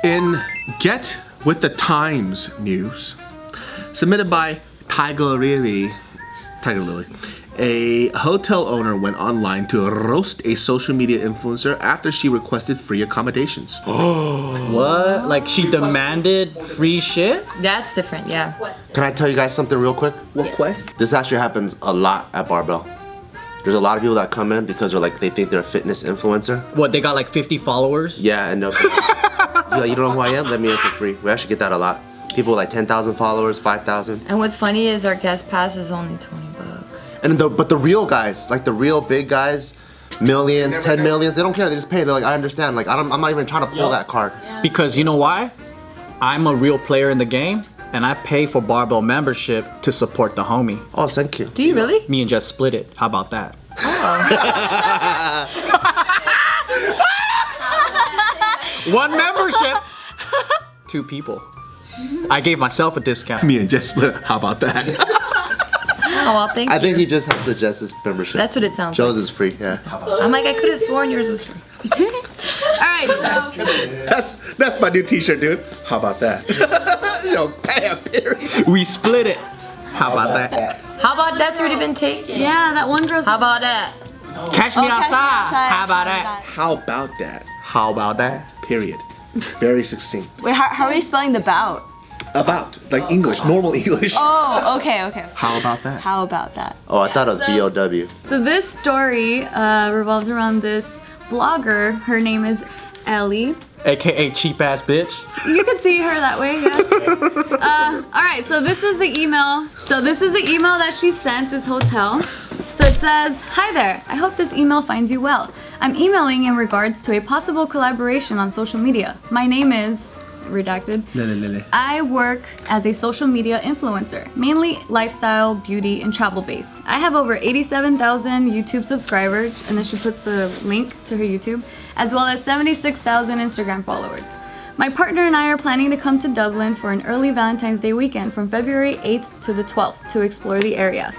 In Get with the Times news, submitted by Tiger Lily, a hotel owner went online to roast a social media influencer after she requested free accommodations. What? Like she demanded free shit? That's different, yeah. Can I tell you guys something real quick? What quest? This actually happens a lot at Barbell. There's a lot of people that come in because they think they're a fitness influencer. What, they got like 50 followers? Yeah, and they'll be like, you don't know who I am? Let me in for free. We actually get that a lot. People with like 10,000 followers, 5,000. And what's funny is our guest pass is only $20. But the real guys, like the real big guys, millions, 10 millions, they don't care. They just pay. They're like, I understand. Like I'm not even trying to pull that card. Because you know why? I'm a real player in the game, and I pay for Barbell membership to support the homie. Oh, thank you. Do you really? Me and Just split it. How about that? One membership, 2 people. I gave myself a discount. Me and Jess split. How about that? Oh, well, thank you. I think he just has the Jess's membership. That's what it sounds Joe's is free, yeah. I'm like, I could have sworn yours was free. Alright, so That's my new t-shirt, dude. How about that? Bam, period. We split it. How about that? How about that's already been taken? yeah, that one girl. How about that? Catch me outside. How about that? How about that? How about that? Period. Very succinct. Wait, how are you spelling the bout? About, like English, normal English. Oh, okay. How about that? How about that? Oh, I thought it was B-O-W. So this story revolves around this blogger. Her name is Ellie. AKA cheap ass bitch. You could see her that way, yeah. All right, so this is the email. So this is the email that she sent this hotel. So it says, "Hi there. I hope this email finds you well. I'm emailing in regards to a possible collaboration on social media. My name is redacted. I work as a social media influencer, mainly lifestyle, beauty, and travel based. I have over 87,000 YouTube subscribers," and then she puts the link to her YouTube, "as well as 76,000 Instagram followers. My partner and I are planning to come to Dublin for an early Valentine's Day weekend from February 8th to the 12th to explore the area.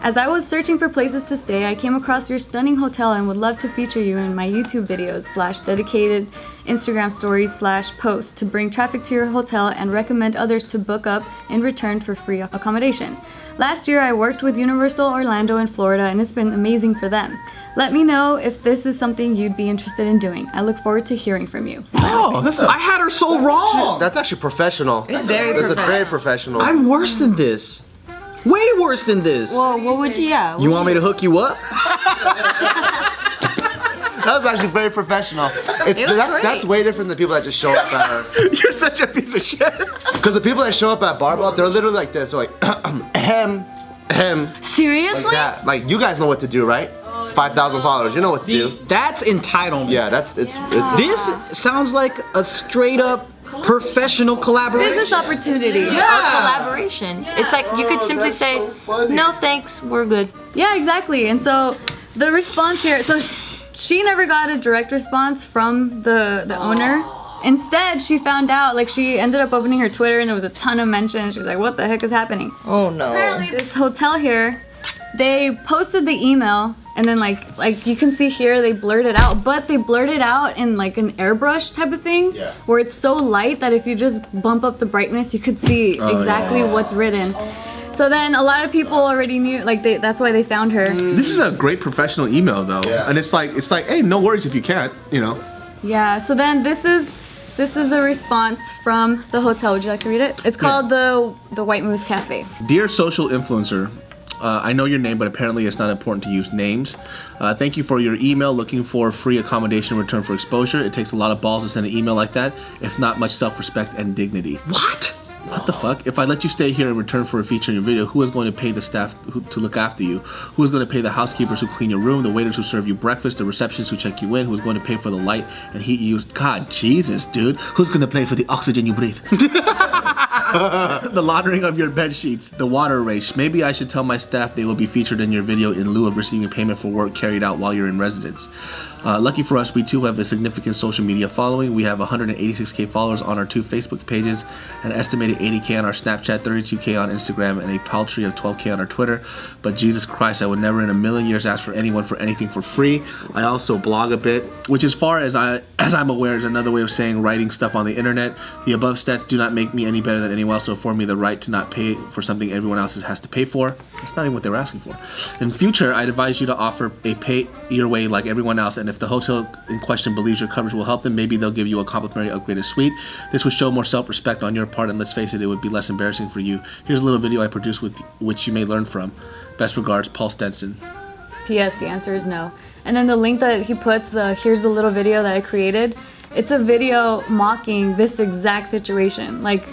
As I was searching for places to stay, I came across your stunning hotel and would love to feature you in my YouTube videos / dedicated Instagram stories / posts to bring traffic to your hotel and recommend others to book up in return for free accommodation. Last year I worked with Universal Orlando in Florida and it's been amazing for them. Let me know if this is something you'd be interested in doing. I look forward to hearing from you." Oh, I had her so wrong. That's actually professional. It's very That's professional. a very professional. I'm worse than this. Way worse than this. Well, what would you, You want me to hook you up? That was actually very professional. It was great. That's way different than people that just show up at You're such a piece of shit. Because the people that show up at Barbell, they're literally like this. They're like, ahem, ahem. Seriously? Like that. Like, you guys know what to do, right? 5,000 followers, you know what to do. That's entitlement. Yeah, it's This sounds like a straight up professional collaboration. Business opportunity. A collaboration. It's like you could simply say, "No thanks, we're good." Yeah, exactly. And so the response here, so she never got a direct response from the owner. Instead, she found out, like she ended up opening her Twitter and there was a ton of mentions. She's like, what the heck is happening? Oh no. Apparently this hotel here, they posted the email and then like you can see here, they blurred it out, but they blurred it out in like an airbrush type of thing, where it's so light that if you just bump up the brightness, you could see exactly what's written. So then a lot of people already knew, like that's why they found her. This is a great professional email though. Yeah. And it's like, hey, no worries if you can't, you know. Yeah, so then this is the response from the hotel. Would you like to read it? It's called the White Moose Cafe. Dear social influencer, I know your name, but apparently it's not important to use names. Thank you for your email looking for free accommodation in return for exposure. It takes a lot of balls to send an email like that, if not much self-respect and dignity. What? What the fuck? If I let you stay here in return for a feature in your video, who is going to pay the staff to look after you? Who is going to pay the housekeepers who clean your room, the waiters who serve you breakfast, the receptionists who check you in? Who is going to pay for the light and heat you use? God, Jesus, dude. Who's going to pay for the oxygen you breathe? The laundering of your bed sheets, the water race. Maybe I should tell my staff they will be featured in your video in lieu of receiving payment for work carried out while you're in residence. Lucky for us, we too have a significant social media following. We have 186K followers on our 2 Facebook pages, an estimated 80K on our Snapchat, 32K on Instagram, and a paltry of 12K on our Twitter. But Jesus Christ, I would never in a million years ask for anyone for anything for free. I also blog a bit, which as far as I'm aware is another way of saying writing stuff on the internet. The above stats do not make me any better than anyone else, so afford me the right to not pay for something everyone else has to pay for. That's not even what they were asking for. In future, I'd advise you to offer a pay your way like everyone else, and if the hotel in question believes your coverage will help them, maybe they'll give you a complimentary upgraded suite. This would show more self-respect on your part, and let's face it, it would be less embarrassing for you. Here's a little video I produced with which you may learn from. Best regards, Paul Stenson. P.S. The answer is no. And then the link that he puts, here's the little video that I created. It's a video mocking this exact situation. Like,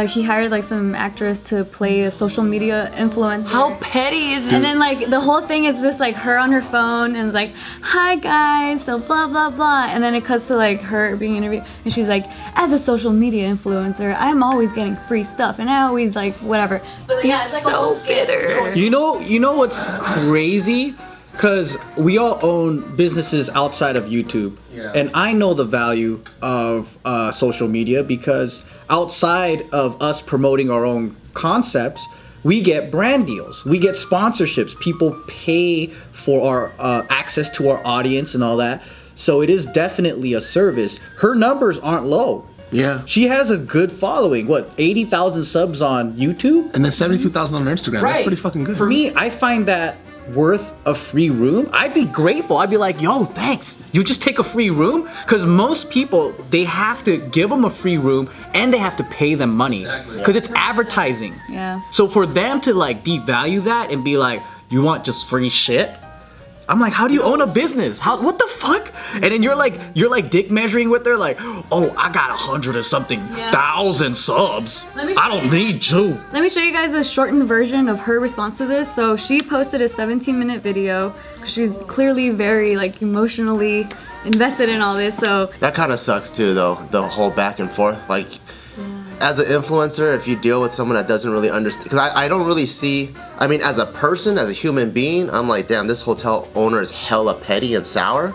he hired like some actress to play a social media influencer. How petty is it? And then like the whole thing is just like her on her phone and it's like, hi guys, so blah blah blah. And then it cuts to like her being interviewed and she's like, as a social media influencer, I'm always getting free stuff and I always like whatever. But He's like so bitter. You know what's crazy? Because we all own businesses outside of YouTube. Yeah. And I know the value of social media because outside of us promoting our own concepts, we get brand deals, we get sponsorships, people pay for our access to our audience and all that. So it is definitely a service. Her numbers aren't low. Yeah. She has a good following. What, 80,000 subs on YouTube? And then 72,000 on her Instagram. Right. That's pretty fucking good. For me, I find that worth a free room. I'd be grateful. I'd be like, yo, thanks. You just take a free room? Because most people, they have to give them a free room and they have to pay them money. Because it's advertising. Yeah. So for them to like devalue that and be like, you want just free shit? I'm like, how do you own a business? What the fuck? And then you're like dick measuring with her, like, oh, I got 100 or something thousand subs. I don't need you. Let me show you guys a shortened version of her response to this. So she posted a 17-minute video. She's clearly very like emotionally invested in all this. So that kind of sucks too, though. The whole back and forth, like. As an influencer, if you deal with someone that doesn't really understand, because I don't really see, I mean, as a person, as a human being, I'm like, damn, this hotel owner is hella petty and sour.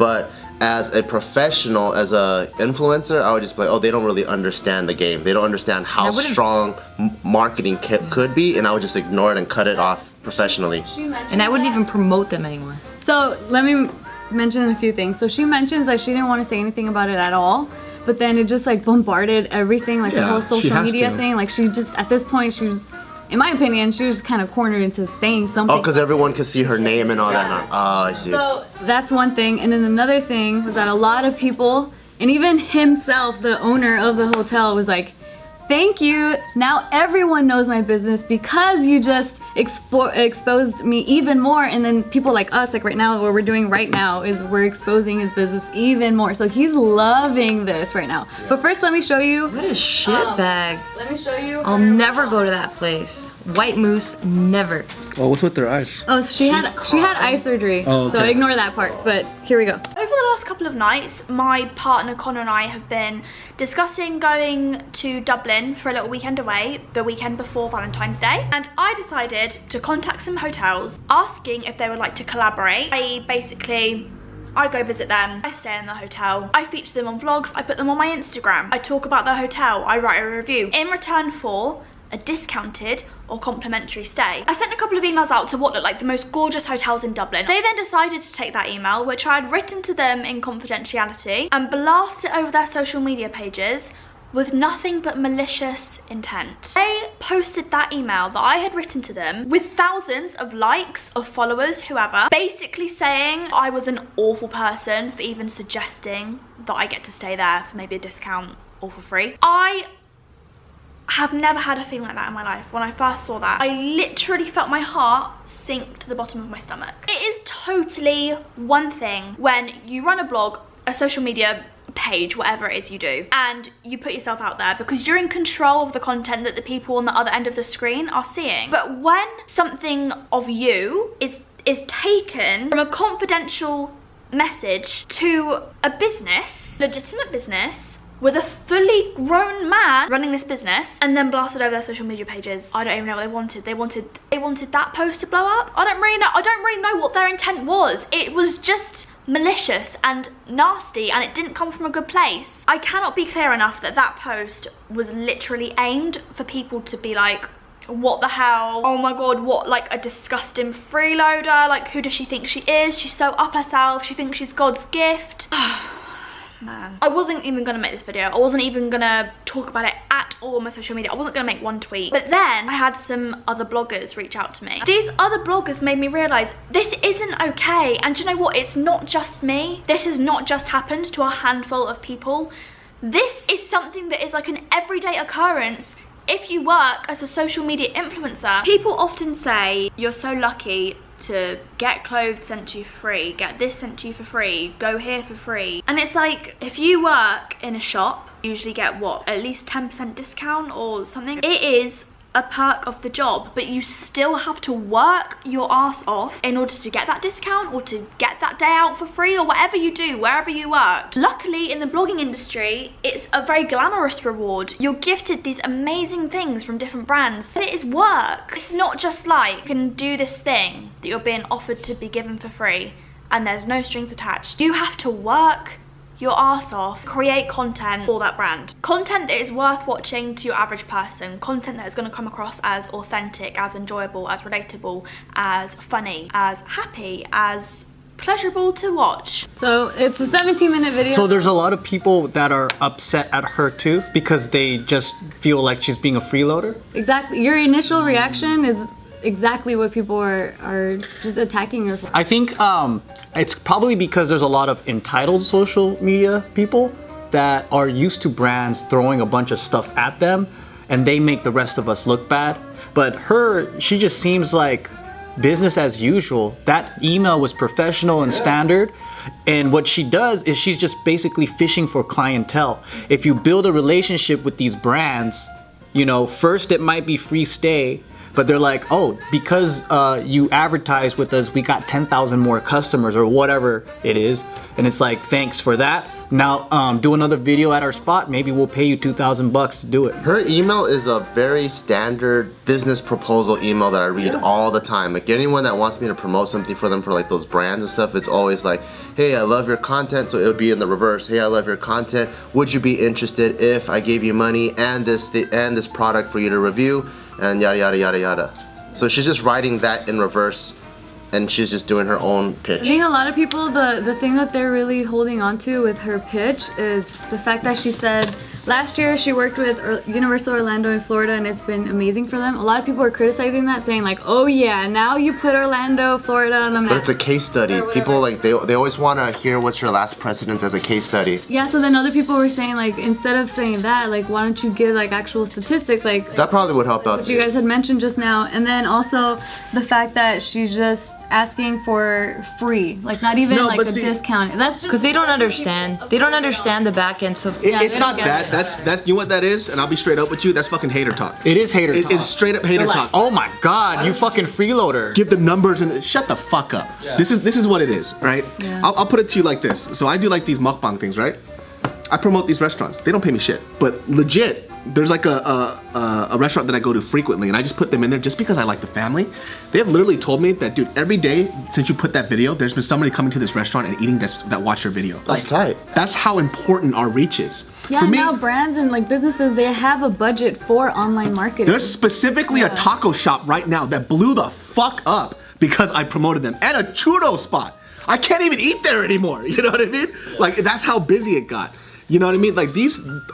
But as a professional, as a influencer, I would just be like, oh, they don't really understand the game. They don't understand how strong marketing could be, and I would just ignore it and cut it off professionally. And I wouldn't even promote them anymore. So let me mention a few things. So she mentions that she didn't want to say anything about it at all. But then it just like bombarded everything, like the whole social media thing. Like she just, at this point, she was, in my opinion, she was kind of cornered into saying something. Oh, because everyone could see her name and all that. Oh, I see. So that's one thing. And then another thing was that a lot of people, and even himself, the owner of the hotel, was like, thank you. Now everyone knows my business because you just exposed me even more. And then people like us, like right now, what we're doing right now is we're exposing his business even more. So he's loving this right now. But first, let me show you. What a shitbag. Let me show you. I'll never go to that place. White Moose, never. Oh, what's with their eyes? Oh, so she had eye surgery. Oh, okay. So ignore that part. But here we go. Over the last couple of nights, my partner Connor and I have been discussing going to Dublin for a little weekend away the weekend before Valentine's Day, and I decided to contact some hotels asking if they would like to collaborate. I go visit them, I stay in the hotel, I feature them on vlogs, I put them on my Instagram, I talk about the hotel, I write a review in return for a discounted or complimentary stay. I sent a couple of emails out to what looked like the most gorgeous hotels in Dublin. They then decided to take that email, which I had written to them in confidentiality, and blast it over their social media pages with nothing but malicious intent. They posted that email that I had written to them with thousands of likes, of followers, whoever, basically saying I was an awful person for even suggesting that I get to stay there for maybe a discount or for free. I have never had a feeling like that in my life. When I first saw that, I literally felt my heart sink to the bottom of my stomach. It is totally one thing when you run a blog, a social media page, whatever it is you do, and you put yourself out there because you're in control of the content that the people on the other end of the screen are seeing. But when something of you is taken from a confidential message to a business, legitimate business, with a fully grown man running this business, and then blasted over their social media pages. I don't even know what they wanted. They wanted that post to blow up. I don't really know what their intent was. It was just malicious and nasty, and it didn't come from a good place. I cannot be clear enough that that post was literally aimed for people to be like, what the hell? Oh my god, what, like a disgusting freeloader? Like, who does she think she is? She's so up herself. She thinks she's God's gift. Man. I wasn't even gonna make this video. I wasn't even gonna talk about it at all on my social media. I wasn't gonna make one tweet. But then I had some other bloggers reach out to me. These other bloggers made me realize this isn't okay. And do you know what? It's not just me. This has not just happened to a handful of people. This is something that is like an everyday occurrence. If you work as a social media influencer, people often say, you're so lucky to get clothes sent to you for free, get this sent to you for free, go here for free. And it's like, if you work in a shop, you usually get what, at least 10% discount or something. It is a perk of the job, but you still have to work your ass off in order to get that discount or to get that day out for free or whatever you do, wherever you work. Luckily, in the blogging industry, it's a very glamorous reward. You're gifted these amazing things from different brands, but it is work. It's not just like you can do this thing that you're being offered to be given for free and there's no strings attached. You have to work your ass off, create content for that brand. Content that is worth watching to your average person. Content that is going to come across as authentic, as enjoyable, as relatable, as funny, as happy, as pleasurable to watch. So it's a 17-minute video. So there's a lot of people that are upset at her too because they just feel like she's being a freeloader? Exactly. Your initial reaction is exactly what people are just attacking her for. I think it's probably because there's a lot of entitled social media people that are used to brands throwing a bunch of stuff at them and they make the rest of us look bad. But her, she just seems like business as usual. That email was professional and standard. And what she does is she's just basically fishing for clientele. If you build a relationship with these brands, you know, first it might be free stay, but they're like, oh, because you advertise with us, we got 10,000 more customers or whatever it is. And it's like, thanks for that. Now do another video at our spot. Maybe we'll pay you $2,000 to do it. Her email is a very standard business proposal email that I read all the time. Like anyone that wants me to promote something for them for like those brands and stuff, it's always like, hey, I love your content. So it would be in the reverse. Hey, I love your content. Would you be interested if I gave you money and this product for you to review? And yada yada yada yada. So she's just writing that in reverse and she's just doing her own pitch. I think a lot of people, the thing that they're really holding on to with her pitch is the fact that she said last year she worked with Universal Orlando in Florida and it's been amazing for them. A lot of people are criticizing that, saying like, oh yeah, now you put Orlando, Florida on the map. But it's a case study. People like, they always want to hear what's your last precedence as a case study. Yeah, so then other people were saying like, instead of saying that, like why don't you give like actual statistics, like that probably would help out what you guys had mentioned just now. And then also the fact that she's just asking for free, like not even like a discount. That's because they don't understand. They don't understand the back end. So it's not that. That's you know what that is, and I'll be straight up with you. That's fucking hater talk. It is hater talk. It's straight up hater talk. Oh my god, you fucking freeloader. Give the numbers and shut the fuck up. Yeah. This is what it is, right? Yeah. I'll put it to you like this. So I do like these mukbang things, right? I promote these restaurants. They don't pay me shit, but legit. There's like a restaurant that I go to frequently and I just put them in there just because I like the family. They have literally told me that, dude, every day since you put that video, there's been somebody coming to this restaurant and eating that watched your video. That's tight. That's how important our reach is. Yeah, for me, now brands and like businesses, they have a budget for online marketing. There's specifically a taco shop right now that blew the fuck up because I promoted them, and a churro spot. I can't even eat there anymore. You know what I mean? Like that's how busy it got. You know what I mean? Like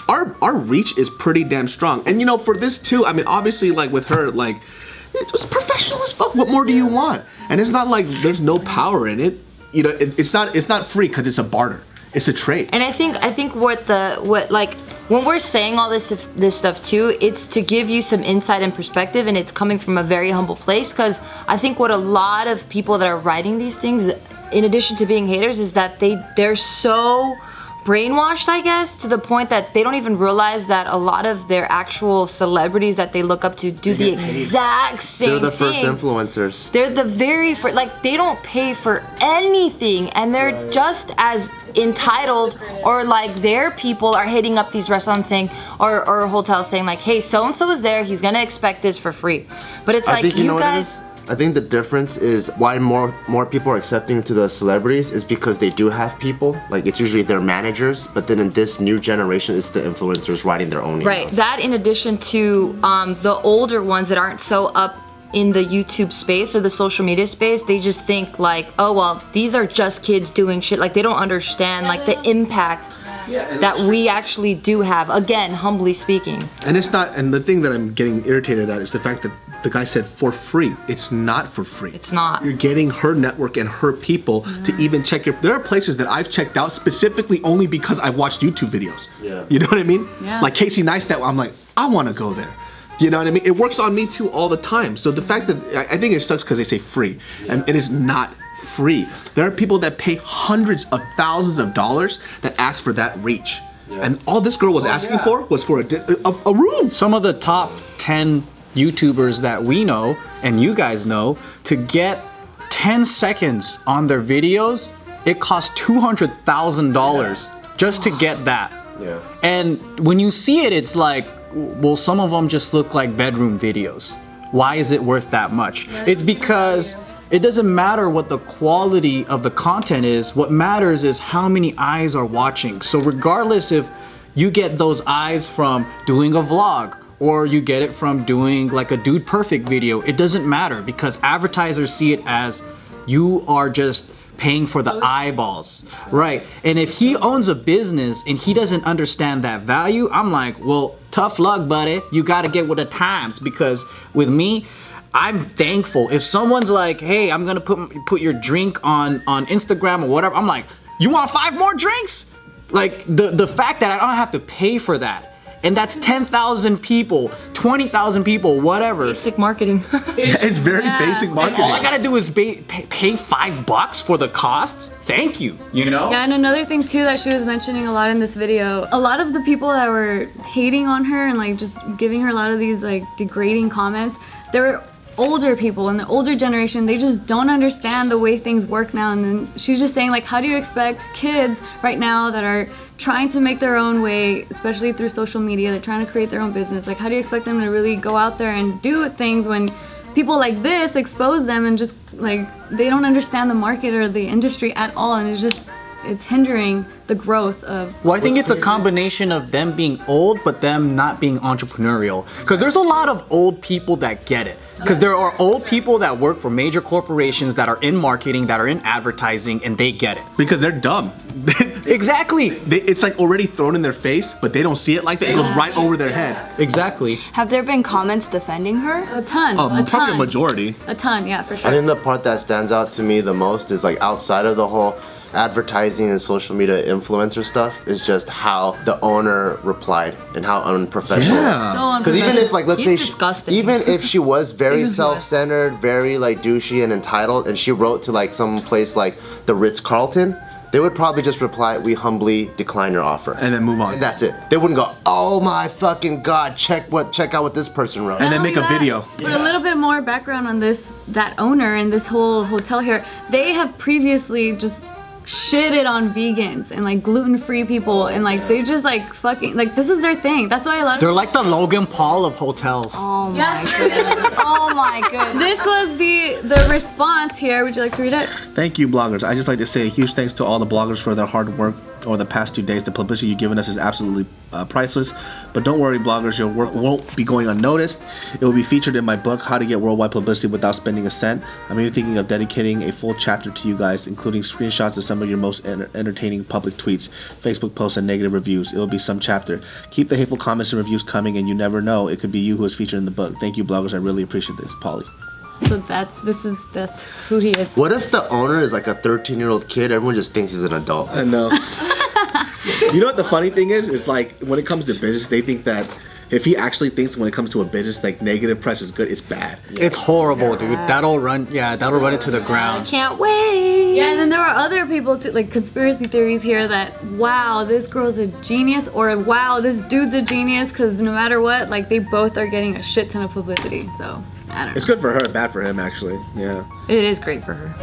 our reach is pretty damn strong. And you know, for this too, I mean, obviously like with her, like it was professional as fuck. What more do you want? And it's not like there's no power in it. You know, it's not free because it's a barter. It's a trade. And I think what like when we're saying all this stuff too, it's to give you some insight and perspective, and it's coming from a very humble place. Because I think what a lot of people that are writing these things, in addition to being haters, is that they're so brainwashed, I guess, to the point that they don't even realize that a lot of their actual celebrities that they look up to do the exact same thing. They're the first influencers. They're the very first, like, they don't pay for anything, and they're just as entitled, or like their people are hitting up these restaurants saying, or hotels saying like, hey, so-and-so is there, he's gonna expect this for free. But it's like, you guys... I think the difference is why more people are accepting to the celebrities is because they do have people. Like, it's usually their managers, but then in this new generation, it's the influencers writing their own emails. Right, that in addition to the older ones that aren't so up in the YouTube space or the social media space, they just think like, oh, well, these are just kids doing shit. Like, they don't understand like the impact that we actually do have, again, humbly speaking. And it's not, and the thing that I'm getting irritated at is the fact that the guy said for free. It's not for free. It's not. You're getting her network and her people to even check your... There are places that I've checked out specifically only because I've watched YouTube videos. Yeah. You know what I mean? Yeah. Like Casey Neistat, I'm like, I want to go there. You know what I mean? It works on me too all the time. So the fact that, I think it sucks because they say free. And it is not free. There are people that pay hundreds of thousands of dollars that ask for that reach. Yeah. And all this girl was asking for was for a room. Some of the top 10 YouTubers that we know and you guys know, to get 10 seconds on their videos, it costs $200,000 just to get that. Yeah. And when you see it, it's like, well, some of them just look like bedroom videos. Why is it worth that much? It's because it doesn't matter what the quality of the content is. What matters is how many eyes are watching. So regardless if you get those eyes from doing a vlog or you get it from doing like a Dude Perfect video, it doesn't matter because advertisers see it as you are just paying for the eyeballs, right? And if he owns a business and he doesn't understand that value, I'm like, well, tough luck, buddy. You gotta get with the times, because with me, I'm thankful. If someone's like, hey, I'm gonna put your drink on Instagram or whatever, I'm like, you want 5 more drinks? Like the fact that I don't have to pay for that. And that's 10,000 people, 20,000 people, whatever. Basic marketing. It's very basic marketing. All I gotta do is pay $5 for the costs. Thank you, you know? Yeah, and another thing too that she was mentioning a lot in this video, a lot of the people that were hating on her and like just giving her a lot of these like degrading comments, they were older people in the older generation. They just don't understand the way things work now. And then she's just saying like, how do you expect kids right now that are trying to make their own way, especially through social media, they're trying to create their own business, like how do you expect them to really go out there and do things when people like this expose them and just like they don't understand the market or the industry at all, and it's hindering the growth of... Well, I think it's a combination of them being old, but them not being entrepreneurial. Because there's a lot of old people that get it. Because there are old people that work for major corporations that are in marketing, that are in advertising, and they get it. Because they're dumb. Exactly. It's like already thrown in their face, but they don't see it like that. It goes right over their head. Exactly. Have there been comments defending her? A ton. Probably a majority. A ton, yeah, for sure. I think the part that stands out to me the most is like outside of the whole advertising and social media influencer stuff is just how the owner replied and how unprofessional. Yeah. So Because even if like let's He's say disgusting. even if she was very self-centered, very like douchey and entitled, and she wrote to like some place like the Ritz-Carlton, they would probably just reply, "We humbly decline your offer," And then move on. and that's it. They wouldn't go, "Oh my fucking god, check out what this person wrote." And then make a video. But a little bit more background on that owner and this whole hotel here. They have previously just shitted on vegans and like gluten-free people, and like they just like fucking like this is their thing. That's why a lot of They're like the Logan Paul of hotels. Oh my Yes. goodness. Oh my goodness. This was the response here. Would you like to read it? Thank you, bloggers. I just like to say a huge thanks to all the bloggers for their hard work over the past 2 days. The publicity you've given us is absolutely priceless. But don't worry, bloggers, your work won't be going unnoticed. It will be featured in my book, How to Get Worldwide Publicity Without Spending a Cent. I'm even thinking of dedicating a full chapter to you guys, including screenshots of some of your most entertaining public tweets, Facebook posts, and negative reviews. It will be some chapter. Keep the hateful comments and reviews coming, and you never know, it could be you who is featured in the book. Thank you, bloggers. I really appreciate this. Polly. So that's who he is. What if the owner is like a 13-year-old kid? Everyone just thinks he's an adult. I know. You know what the funny thing is? Is like when it comes to business, they think that if he actually thinks when it comes to a business like negative press is good, it's bad. It's horrible, dude. That'll run it to the ground. Can't wait. Yeah, and then there are other people too, like conspiracy theories here that wow, this girl's a genius, or wow, this dude's a genius, because no matter what, like they both are getting a shit ton of publicity. So I don't know. It's good for her, bad for him actually. Yeah. It is great for her.